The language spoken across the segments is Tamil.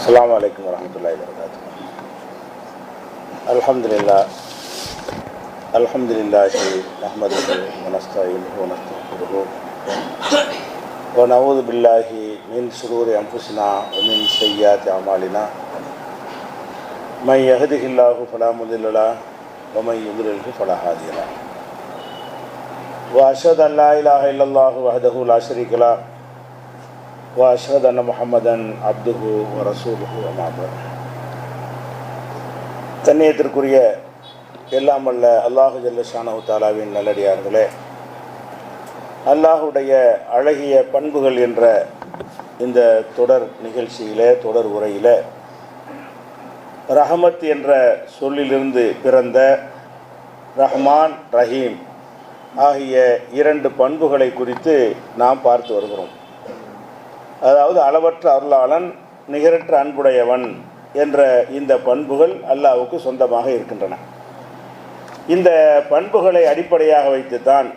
السلام عليكم ورحمة الله وبركاته. الحمد لله نحمده ونستعينه ونستغفره ونعوذ بالله من شرور أنفسنا ومن سيئات أعمالنا من يهده الله فلا مضل له ومن يضلل فلا هادي له وأشهد أن لا إله إلا الله وحده لا شريك له وأشهد أن محمدا عبده ورسوله أما بعد. கண்ணியத்திற்குரிய எல்லாம் வல்ல அல்லாஹு ஜல்ல ஷானஹு தஆலாவின் நல்லடியார்களே, அல்லாஹுடைய அழகிய பண்புகள் என்ற இந்த தொடர் நிகழ்ச்சியிலே, தொடர் உரையிலே ரஹமத் என்ற சொல்லிலிருந்து பிறந்த ரஹ்மான் ரஹீம் ஆகிய இரண்டு பண்புகளை குறித்து நாம் பார்த்து வருகிறோம். அதாவது அளவற்ற அருளாளன், நிகரற்ற அன்புடையவன் என்ற இந்த பண்புகள் அல்லாஹ்வுக்கு சொந்தமாக இருக்கின்றன. இந்த பண்புகளை அடிப்படையாக வைத்துத்தான்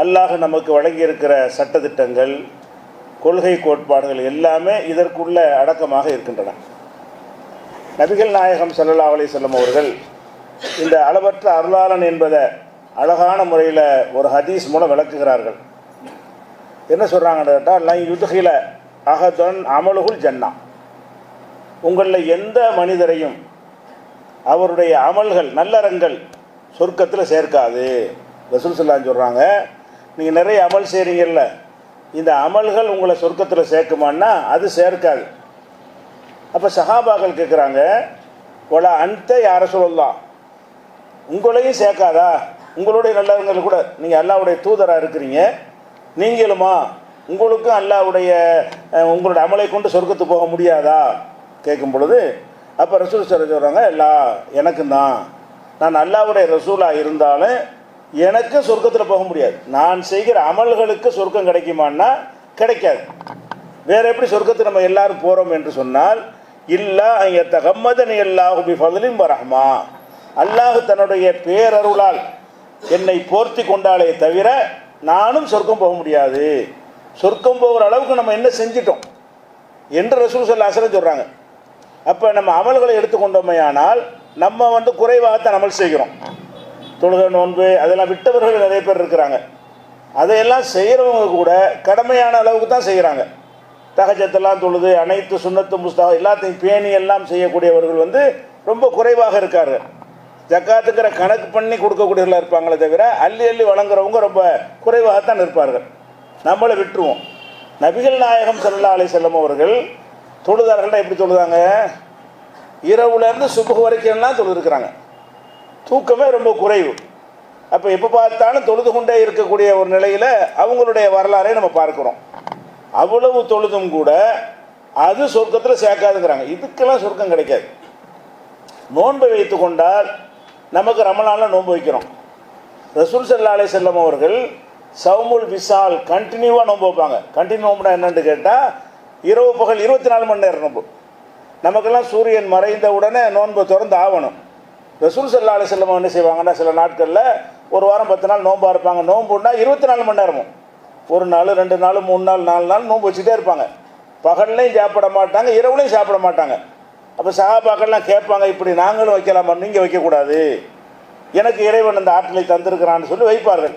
அல்லாஹ் நமக்கு வழங்கியிருக்கிற சட்டத்திட்டங்கள், கொள்கை கோட்பாடுகள் எல்லாமே இதற்குள்ள அடக்கமாக இருக்கின்றன. நபிகள் நாயகம் ஸல்லல்லாஹு அலைஹி வஸல்லம் அவர்கள் இந்த அளவற்ற அருளாளன் என்பதை அழகான முறையில் ஒரு ஹதீஸ் மூலம் விளக்குகிறார்கள். என்ன சொல்கிறாங்கன்னு கேட்டால், லை யுத்ஹில அஹதன் அமலுகுல் ஜன்னா, உங்களில் எந்த மனிதரையும் அவருடைய அமல்கள், நல்லறங்கள் சொர்க்கத்தில் சேர்க்காது. ரசூல் ஸல்லல்லாஹு அலைஹி சொல்கிறாங்க, நீங்கள் நிறைய அமல் செய்கிறீங்கல்ல, இந்த அமல்கள் உங்களை சொர்க்கத்தில் சேர்க்குமான்னா அது சேர்க்காது. அப்போ சஹாபாக்கள் கேட்குறாங்க, ஒலா அன்த யா ரசூலல்லாஹ், உங்களையும் சேர்க்காதா? உங்களுடைய நல்லறங்கள் கூட, நீங்கள் அல்லாஹ்வுடைய தூதராக இருக்கிறீங்க, நீங்களுமா உங்களுக்கும் அல்லாஹ்வுடைய உங்களுடைய அமலை கொண்டு சொர்க்கத்துக்கு போக முடியாதா கேட்கும் பொழுது, அப்போ ரசூல் ஸல்லல்லாஹு சொல்கிறாங்க, எல்லா எனக்கும் தான், நான் அல்லாஹ்வுடைய ரசூலாக இருந்தாலும் எனக்கு சொர்க்கத்தில் போக முடியாது. நான் செய்கிற அமல்களுக்கு சொர்க்கம் கிடைக்குமான்னா கிடைக்காது. வேறு எப்படி சொர்க்கத்துக்கு நம்ம எல்லாரும் போகிறோம் என்று சொன்னால், இல்லா தகம்மதனி அல்லாஹு பி ஃபضலின் வரஹ்மா, அல்லாஹ் தன்னுடைய பேரருளால் என்னை போர்த்தி கொண்டாலே தவிர நானும் சொர்க்கம் போக முடியாது. சொர்க்கம் போகிற அளவுக்கு நம்ம என்ன செஞ்சிட்டோம் என்று ரசூல் ஸல்லல்லாஹு அலைஹி வஸல்லம் சொல்கிறாங்க. அப்போ நம்ம அமல்களை எடுத்துக்கொண்டோமையானால் நம்ம குறைவாகத்தான் அமல் செய்கிறோம். தொழுகை, நோன்பு அதெல்லாம் விட்டவர்கள் நிறைய பேர் இருக்கிறாங்க. அதையெல்லாம் செய்கிறவங்க கூட கடமையான அளவுக்கு தான் செய்கிறாங்க. தஹஜ்ஜத்தெல்லாம் தொழுது அனைத்து சுன்னத்து முஸ்தஹப் எல்லாத்தையும் பேணி எல்லாம் செய்யக்கூடியவர்கள் ரொம்ப குறைவாக இருக்காரு. ஜக்காத்துக்கிற கணக்கு பண்ணி கொடுக்கக்கூடியவர்களாக இருப்பாங்களே தவிர அள்ளி அள்ளி வழங்குறவங்க ரொம்ப குறைவாகத்தான் இருப்பார்கள். நம்மளை விட்டுருவோம். நபிகள் நாயகம் ஸல்லல்லாஹு அலைஹி வஸல்லம் அவர்கள் தொழுதார்கள்னா எப்படி தொழுதாங்க? இரவுலேருந்து சுபஹ் வரைக்கும்லாம் தொழுதுருக்கிறாங்க. தூக்கமே ரொம்ப குறைவு. அப்போ எப்போ பார்த்தாலும் தொழுது கொண்டே இருக்கக்கூடிய ஒரு நிலையில் அவங்களுடைய வரலாறை நம்ம பார்க்குறோம். அவ்வளவு தொழுதும் கூட அது சொர்க்கத்தில் சேர்க்காதுங்கிறாங்க. இதுக்கெல்லாம் சொர்க்கம் கிடைக்காது. நோன்பை வைத்து கொண்டால் நமக்கு ரமலானில் நோன்பு வைக்கிறோம். ரசூல் ஸல்லல்லாஹு அலைஹி வஸல்லம் அவர்கள் சவுமுல் விசால் கண்டினியூவாக நோன்பு வைப்பாங்க. கண்டினியூ நோம்புனா என்னென்னு கேட்டால், இரவு பகல் 24 மணி நேரம் நோன்பு. நமக்கெல்லாம் சூரியன் மறைந்த உடனே நோன்பு திறந்து ஆகணும். ரசூல் ஸல்லல்லாஹு அலைஹி வஸல்லம் என்ன செய்வாங்கன்னா, சில நாட்களில் ஒரு வாரம் 10 நாள் நோன்பாக இருப்பாங்க. நோன்புன்னா 24 மணி நேரமும், ஒரு நாள் 2 நாள் 3 நாள் 4 நாள் நோன்பு வச்சுட்டே இருப்பாங்க. பகல்லையும் சாப்பிட மாட்டாங்க, இரவுலையும் சாப்பிட மாட்டாங்க. அப்போ சஹாபாக்கள்லாம் கேட்பாங்க, இப்படி நாங்களும் வைக்கலாமா, நீங்கள் வைக்கக்கூடாது, எனக்கு இறைவன் அந்த ஆற்றலை தந்திருக்கிறான்னு சொல்லி வைப்பார்கள்.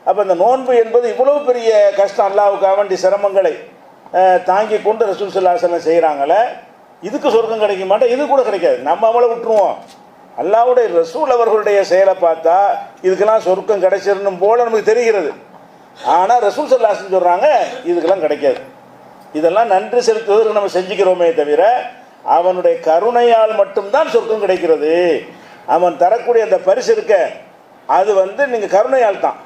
அப்போ இந்த நோன்பு என்பது இவ்வளவு பெரிய கஷ்டம், அல்லாஹ்வுக்காக வேண்டிய சிரமங்களை தாங்கி கொண்டு ரசூல் ஸல்லல்லாஹு அலைஹி வஸல்லம் செய்கிறாங்களே, இதுக்கு சொர்க்கம் கிடைக்க மாட்டேன், இது கூட கிடைக்காது. நம்ம அவளை விட்டுருவோம். அல்லாஹ்வுடைய ரசூல் அவர்களுடைய செயலை பார்த்தா இதுக்கெல்லாம் சொர்க்கம் கிடைச்சிடணும் போல நமக்கு தெரிகிறது. ஆனால் ரசூல் ஸல்லல்லாஹு அலைஹி வஸல்லம் சொல்கிறாங்க, இதுக்கெல்லாம் கிடைக்காது. இதெல்லாம் நன்றி செலுத்துவதற்கு நம்ம செஞ்சுக்கிறோமே தவிர அவனுடைய கருணையால் மட்டும்தான் சொர்க்கம் கிடைக்கிறது. அவன் தரக்கூடிய அந்த பரிசு இருக்க, அது நீங்கள் கருணையால் தான்.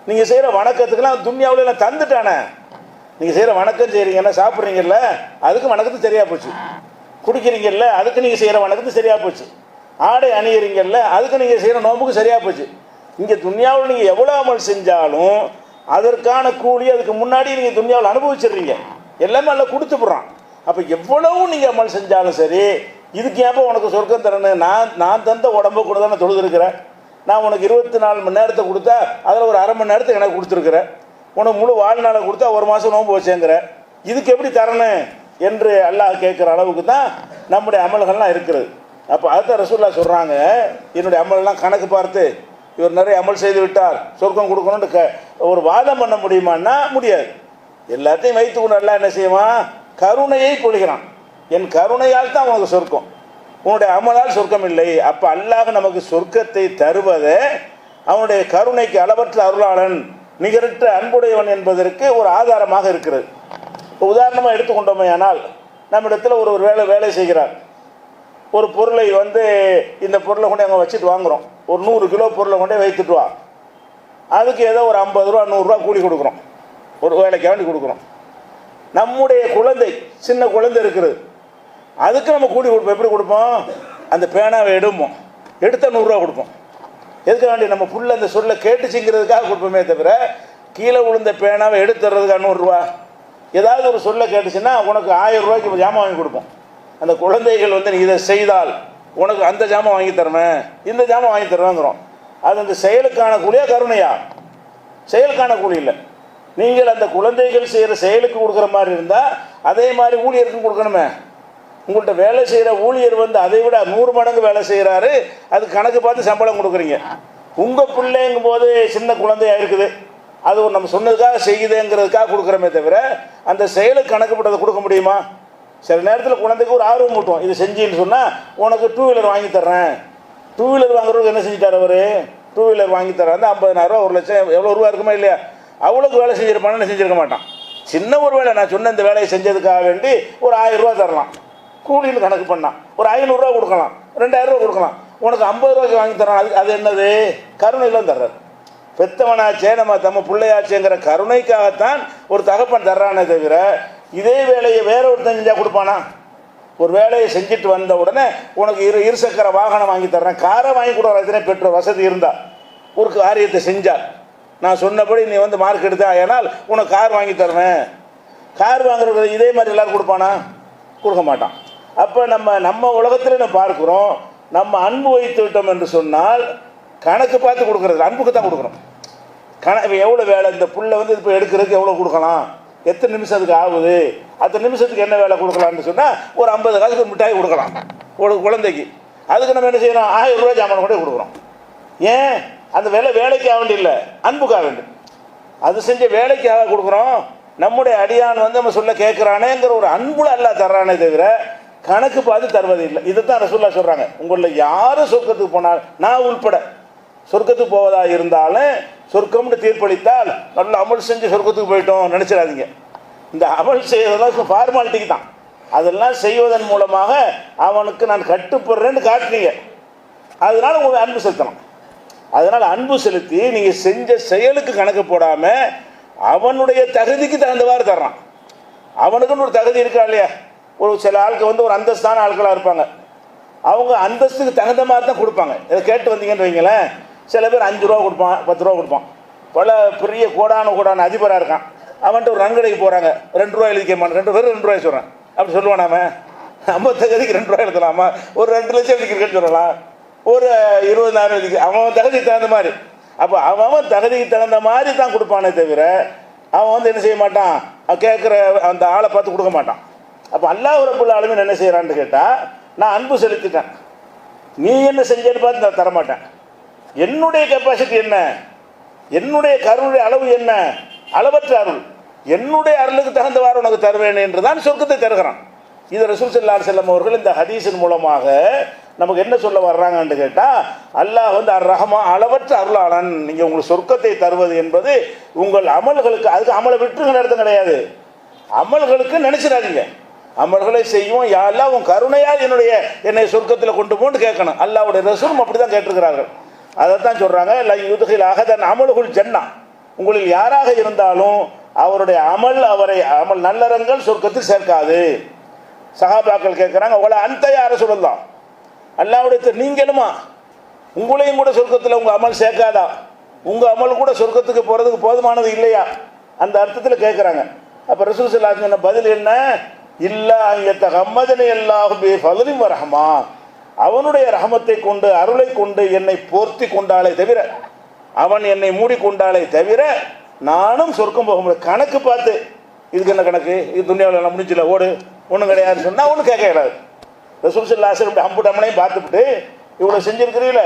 நீங்கள் செய்கிற வணக்கத்துக்கெல்லாம் துன்யாவிலாம் தந்துட்டானே. நீங்கள் செய்கிற வணக்கம் செய்கிறீங்கன்னா, சாப்பிட்றீங்கல்ல, அதுக்கு வணக்கத்துக்கு சரியாக போச்சு. குடிக்கிறீங்கல்ல, அதுக்கு நீங்கள் செய்கிற வணக்கத்துக்கு சரியாக போச்சு. ஆடை அணிகிறீங்கல்ல, அதுக்கு நீங்கள் செய்கிற நோம்புக்கு சரியாக போச்சு. இங்கே துன்யாவில் நீங்கள் எவ்வளோ அமல் செஞ்சாலும் அதற்கான கூலி அதுக்கு முன்னாடி நீங்கள் துன்யாவில் அனுபவிச்சிடுறீங்க. எல்லாமே நல்லா கொடுத்துப்படுறான். அப்போ எவ்வளவு நீங்கள் அமல் செஞ்சாலும் சரி, இதுக்கு ஏப்போ உனக்கு சொர்க்கம் தரணும்? நான் தந்த உடம்பை கூட தானே தொழுதுருக்கிறேன். நான் உனக்கு 24 மணி நேரத்தை கொடுத்தா அதில் ஒரு அரை மணி நேரத்துக்கு எனக்கு கொடுத்துருக்குறேன். உனக்கு முழு வாழ்நாளை கொடுத்தா ஒரு மாதம் நோன்பு வச்சேங்கிற, இதுக்கு எப்படி தரணும் என்று அல்லாஹ் கேட்குற அளவுக்கு தான் நம்முடைய அமல்கள்லாம் இருக்கிறது. அப்போ அதுதான் ரசூலுல்லாஹ் சொல்கிறாங்க, என்னுடைய அமல்லாம் கணக்கு பார்த்து இவர் நிறைய அமல் செய்து விட்டார் சொர்க்கம் கொடுக்கணும்னு ஒரு வாதம் பண்ண முடியுமான்னா முடியாது. எல்லாத்தையும் வைத்து கொண்டு அல்லாஹ் என்ன செய்வான், கருணையை பொழிகிறான். என் கருணையால் தான் உனக்கு சொர்க்கம், உன்னுடைய அமலால் சொர்க்கம் இல்லை. அப்போ அல்லாஹ் நமக்கு சொர்க்கத்தை தருவதை அவனுடைய கருணைக்கு அளவற்ற அருளாளன் நிகரற்ற அன்புடையவன் என்பதற்கு ஒரு ஆதாரமாக இருக்கிறது. உதாரணமாக எடுத்துக்கொண்டோமே ஆனால், நம்மிடத்தில் ஒரு வேலை செய்கிறார், ஒரு பொருளை இந்த பொருளை கொண்டு அங்கே வச்சுட்டு வாங்குகிறோம், ஒரு 100 கிலோ பொருளை கொண்டே வைத்துட்டு வா, அதுக்கு ஏதோ ஒரு 50 ரூபா 100 ரூபா கூலி கொடுக்குறோம், ஒரு வேலைக்கு வேண்டி கொடுக்குறோம். நம்முடைய குழந்தை சின்ன குழந்தை இருக்கிறது, அதுக்கு நம்ம கூலி கொடுப்போம். எப்படி கொடுப்போம், அந்த பேனாவை எடுப்போம், எடுத்தால் 100 ரூபா கொடுப்போம். எதுக்கு வேண்டி, நம்ம புள்ள அந்த சொல்ல கேட்டுச்சுங்கிறதுக்காக கொடுப்போமே தவிர கீழே விழுந்த பேனாவை எடுத்துறதுக்காக 100 ரூபா. ஏதாவது ஒரு சொல்ல கேட்டுச்சுன்னா உனக்கு 1000 ரூபாய்க்கு ஜாமான் வாங்கி கொடுப்போம். அந்த குழந்தைகள் நீ இதை செய்தால் உனக்கு அந்த ஜாமான் வாங்கி தருவேன், இந்த ஜாமான் வாங்கி தருவேங்கிறோம். அது அந்த செயலுக்கான கூலியா கருணையா? செயலுக்கான கூலி இல்லை. நீங்கள் அந்த குழந்தைகள் செய்கிற செயலுக்கு கொடுக்குற மாதிரி இருந்தால் அதே மாதிரி ஊழியருக்கும் கொடுக்கணுமே. உங்கள்கிட்ட வேலை செய்கிற ஊழியர் அதை விட 100 மடங்கு வேலை செய்கிறாரு, அது கணக்கு பார்த்து சம்பளம் கொடுக்குறீங்க. உங்கள் பிள்ளைங்கும் போது சின்ன குழந்தையாக இருக்குது, அது ஒரு நம்ம சொன்னதுக்காக செய்யுதுங்கிறதுக்காக கொடுக்குறமே தவிர அந்த செயலுக்கு கணக்குப்பட்டதை கொடுக்க முடியுமா? சில நேரத்தில் குழந்தைக்கு ஒரு ஆர்வம் மூட்டும், இது செஞ்சின்னு சொன்னால் உனக்கு 2 வீலர் வாங்கி தர்றேன். 2 வீலர் வாங்குறதுக்கு என்ன செஞ்சுட்டார் அவர், 2 வீலர் வாங்கி தர்றாரு, 50,000 ரூபா 1 லட்சம் எவ்வளோ ரூபா இருக்குமா இல்லையா, அவ்வளோக்கு வேலை செஞ்சிருப்பான்னு செஞ்சிருக்க மாட்டான். சின்ன ஒரு வேலை, நான் சொன்ன இந்த வேலையை செஞ்சதுக்காக வேண்டி ஒரு 1000 ரூபா தரலாம், கூலின்னு கணக்கு பண்ணால் ஒரு 500 ரூபா கொடுக்கலாம், 2000 ரூபா கொடுக்கலாம். உனக்கு 50 ரூபாய்க்கு வாங்கி தரான், அது என்னது, கருணைலாம் தர்றாரு. பெத்தவனாச்சே நம்ம பிள்ளையாச்சேங்கிற கருணைக்காகத்தான் ஒரு தகப்பன் தர்றானே தவிர இதே வேலையை வேற ஒருத்தன் செஞ்சால் கொடுப்பானா? ஒரு வேலையை செஞ்சுட்டு வந்த உடனே உனக்கு இருசக்கர வாகனம் வாங்கி தர்றேன், காரை வாங்கி கொடுக்குற எத்தனை பெற்றோர் வசதி இருந்தால் ஒரு காரியத்தை செஞ்சால், நான் சொன்னபடி நீ மார்க் எடுத்தா ஏனால் உனக்கு கார் வாங்கி தருவேன், கார் வாங்குறது இதே மாதிரி எல்லோரும் கொடுப்பானா? கொடுக்க மாட்டான். அப்போ நம்ம உலகத்தில் நம்ம பார்க்குறோம், நம்ம அன்பு வைத்து விட்டோம் என்று சொன்னால் கணக்கு பார்த்து கொடுக்குறது, அன்புக்கு தான் கொடுக்குறோம். எவ்வளோ வேலை, இந்த புல்லை இப்போ எடுக்கிறதுக்கு எவ்வளோ கொடுக்கலாம், எத்தனை நிமிஷத்துக்கு ஆகுது, அத்தனை நிமிஷத்துக்கு என்ன வேலை கொடுக்கலான்னு சொன்னால் ஒரு 50 காசுக்கு ஒரு மிட்டாய் கொடுக்கலாம் ஒரு குழந்தைக்கு. அதுக்கு நம்ம என்ன செய்யணும், 1000 ரூபா ஜாமான் கூட கொடுக்குறோம். ஏன், அந்த வேலைக்காக வேண்டி இல்லை, அன்புக்காக வேண்டி. அது செஞ்ச வேலைக்காக கொடுக்குறோம். நம்முடைய அடியான் நம்ம சொல்ல கேட்குறானேங்கிற ஒரு அன்புல அல்லாஹ் தர்றானே தவிர கணக்கு பார்த்து தருவது இல்லை. இதுதான் ரசூலுல்லாஹ் சொல்கிறாங்க, உங்களில் யாரும் சொர்க்கத்துக்கு போனால், நான் உள்பட சொர்க்கத்துக்கு போவதா இருந்தாலும் சொர்க்கம்னு தீர்ப்பளித்தால் நல்ல அமல் செஞ்சு சொர்க்கத்துக்கு போயிட்டோம் நினச்சிடாதீங்க. இந்த அமல் செய்வதெல்லாம் ஃபார்மாலிட்டிக்கு தான். அதெல்லாம் செய்வதன் மூலமாக அவனுக்கு நான் கட்டுப்படுறேன்னு காட்டுறீங்க, அதனால் உங்கள் அன்பு செலுத்தணும். அதனால் அன்பு செலுத்தி நீங்கள் செஞ்ச செயலுக்கு கணக்கு போடாமல் அவனுடைய தகுதிக்கு தகுந்தவாறு தர்றான். அவனுக்குன்னு ஒரு தகுதி இருக்கா இல்லையா? ஒரு சில ஆட்கள் ஒரு அந்தஸ்தான ஆட்களாக இருப்பாங்க, அவங்க அந்தஸ்துக்கு தகுந்த மாதிரி தான் கொடுப்பாங்க. இதை கேட்டு வந்தீங்கன்னு வைங்களேன், சில பேர் 5 ரூபா கொடுப்பான், 10 ரூபா கொடுப்பான். பல பெரிய கோடான அதிபராக இருக்கான், அவன்ட்டு ஒரு ரங்கடைக்கு போகிறாங்க, 2 ரூபா எழுதிக்க மாட்டேன், வெறும் 2 ரூபாய் சொல்கிறேன் அப்படி சொல்லுவான். நாம நம்ம தகுதிக்கு 2 ரூபா எழுதலாமா? ஒரு 2 லட்சம் எழுதிக்கிறேன்னு சொல்லலாம், ஒரு 20,000 எழுதிக்க, அவன் தகுதிக்கு தகுந்த மாதிரி. அப்போ அவன் தகுதிக்கு தகுந்த மாதிரி தான் கொடுப்பானே தவிர அவன் என்ன செய்ய மாட்டான், கேட்குற அந்த ஆளை பார்த்து கொடுக்க மாட்டான். அப்போ அல்லாஹ் ரப்புல் ஆலமீன் என்ன செய்கிறான்னு கேட்டால், நான் அன்பு செலுத்திட்டேன், நீ என்ன செஞ்சேன்னு பார்த்து நான் தரமாட்டேன். என்னுடைய கெப்பாசிட்டி என்ன, என்னுடைய கருணுடைய அளவு என்ன, அளவற்ற அருள், என்னுடைய அருளுக்கு தகுந்தவாறு உனக்கு தருவேன் என்று தான் சொர்க்கத்தை தருகிறான். இது ரசூல் ஸல்லல்லாஹு அலைஹி வஸல்லம் அவர்கள் இந்த ஹதீஸின் மூலமாக நமக்கு என்ன சொல்ல வர்றாங்கன்னு கேட்டால், அல்லாஹ் அர் ரஹ்மான் அளவற்ற அருளாளன், நீங்கள் உங்களுக்கு சொர்க்கத்தை தருவது என்பது உங்கள் அமல்களுக்கு, அதுக்கு அமலை விட்டுருங்க அர்த்தம் கிடையாது. அமல்களுக்கு நினைச்சிடாதீங்க, அமல்களை செய்யும், யாரெல்லாம் உன் கருணையால் என்னை சொர்க்கத்தில் கொண்டு போன்னு கேட்கணும். அல்லாஹ்வுடைய ரசூலும் அப்படி தான் கேட்டிருக்கிறார்கள். அதைத்தான் சொல்கிறாங்க, யுத்கில் அஹதன் அமலுகுல் ஜன்னா, உங்களில் யாராக இருந்தாலும் அவருடைய அமல் நல்லறங்கள் சொர்க்கத்தில் சேர்க்காது. சஹாபாக்கள் கேட்குறாங்க, உங்களை அந்த யாரை சொல்லலாம், அல்லாஹ்வுடைய நீங்களுமா, உங்களையும் கூட சொர்க்கத்தில் உங்கள் அமல் சேர்க்காதா, உங்கள் அமல் கூட சொர்க்கத்துக்கு போகிறதுக்கு போதுமானது இல்லையா, அந்த அர்த்தத்தில் கேட்குறாங்க. அப்போ ரசூல் ஸல்லல்லாஹு அலைஹி வஸல்லம் பதில் என்ன, இல்லா யத்தகம்மதனி அல்லாஹு பி ஃபத்லி வ ரஹ்மா, அவனுடைய ரஹமத்தை கொண்டு அருளை கொண்டு என்னை போர்த்தி கொண்டாலே தவிர, அவன் என்னை மூடிக்கொண்டாலே தவிர நானும் சொர்க்கம் போக முடியும். கணக்கு பார்த்து, இதுக்கு என்ன கணக்கு, இது துன்யாவில் முடிஞ்சில்ல ஓடு ஒன்றும் கிடையாதுன்னு சொன்னால் ஒன்றும் கேட்க இயலாது. ரசூல் ஸல்லல்லாஹு அலைஹி வஸல்லம் அம்பு டம்மனையும் பார்த்துட்டு இவ்வளோ செஞ்சுருக்கிறீங்கள,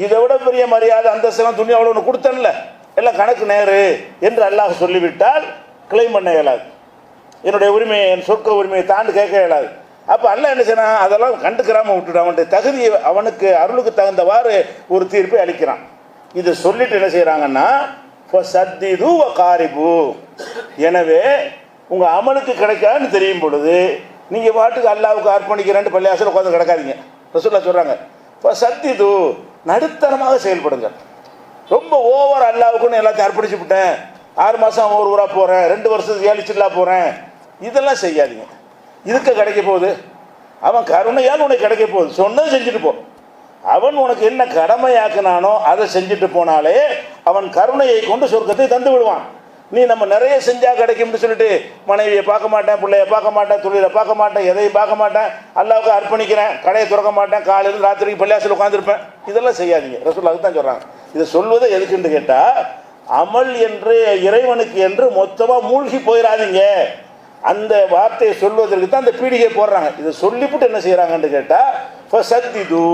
இதை விட பெரிய மரியாதை அந்தஸ்தெல்லாம் துணி அவ்வளோ ஒன்று கொடுத்தன்ல, எல்லாம் கணக்கு நேரு என்று அல்லாஹ் சொல்லிவிட்டால் கிளைம் பண்ண இயலாது. என்னுடைய உரிமையை, என் சொர்க்க உரிமையை தாண்டி கேட்க இயலாது. அப்போ அல்லாஹ் என்ன செய்யறான், அதெல்லாம் கண்டுக்கிறாமல் விட்டுட்டு அவனுடைய தகுதியை, அவனுக்கு அருளுக்கு தகுந்தவாறு ஒரு தீர்ப்பை அளிக்கிறான். இதை சொல்லிட்டு என்ன செய்கிறாங்கன்னா, சத்திது காரிபு, எனவே உங்கள் அமலுக்கு கிடைக்காதுன்னு தெரியும் பொழுது நீங்கள் பாட்டுக்கு அல்லாவுக்கு அர்ப்பணிக்கிறேன்ட்டு பள்ளியாசல் உட்காந்து கிடக்காதீங்க. ரசூலுல்லாஹ் சொல்கிறாங்க, சத்திது, நடுத்தரமாக செயல்படுங்க. ரொம்ப ஓவர் அல்லாவுக்குன்னு எல்லாத்தையும் அர்ப்பணிச்சு விட்டேன், 6 மாதம் ஒரு ஊராக போகிறேன், 2 வருஷத்துக்கு 7 சில்லா போகிறேன், இதெல்லாம் செய்யாதீங்க. இதுக்கு கிடைக்க போகுது, அவன் கருணையால் உனக்கு கிடைக்க போகுது, சொன்னது செஞ்சுட்டு போ. அவன் உனக்கு என்ன கடமையாக்குனானோ அதை செஞ்சுட்டு போனாலே அவன் கருணையை கொண்டு சொர்க்கத்தை தந்து விடுவான். நீ நம்ம நிறைய செஞ்சா கிடைக்கும்னு சொல்லிட்டு மனைவியை பார்க்க மாட்டேன், பிள்ளைய பார்க்க மாட்டேன், தொழிலை பார்க்க மாட்டேன், எதையும் பார்க்க மாட்டேன், அல்லாவுக்கு அர்ப்பணிக்கிறேன், கடையை திறக்க மாட்டேன், காலையில் ராத்திரிக்கு பள்ளியாசல் உட்காந்துருப்பேன், இதெல்லாம் செய்யாதீங்க. ரசூலுல்லாஹ் தான் சொல்கிறாங்க. இதை சொல்வதை எதுக்குன்னு கேட்டால், அமல் என்று இறைவனுக்கு என்று மொத்தமாக மூழ்கி போயிடாதீங்க. அந்த வார்த்தையை சொல்வதற்கு தான் அந்த பீடிகை போடுறாங்க. இதை சொல்லிவிட்டு என்ன செய்கிறாங்கன்னு கேட்டால், சத்திது,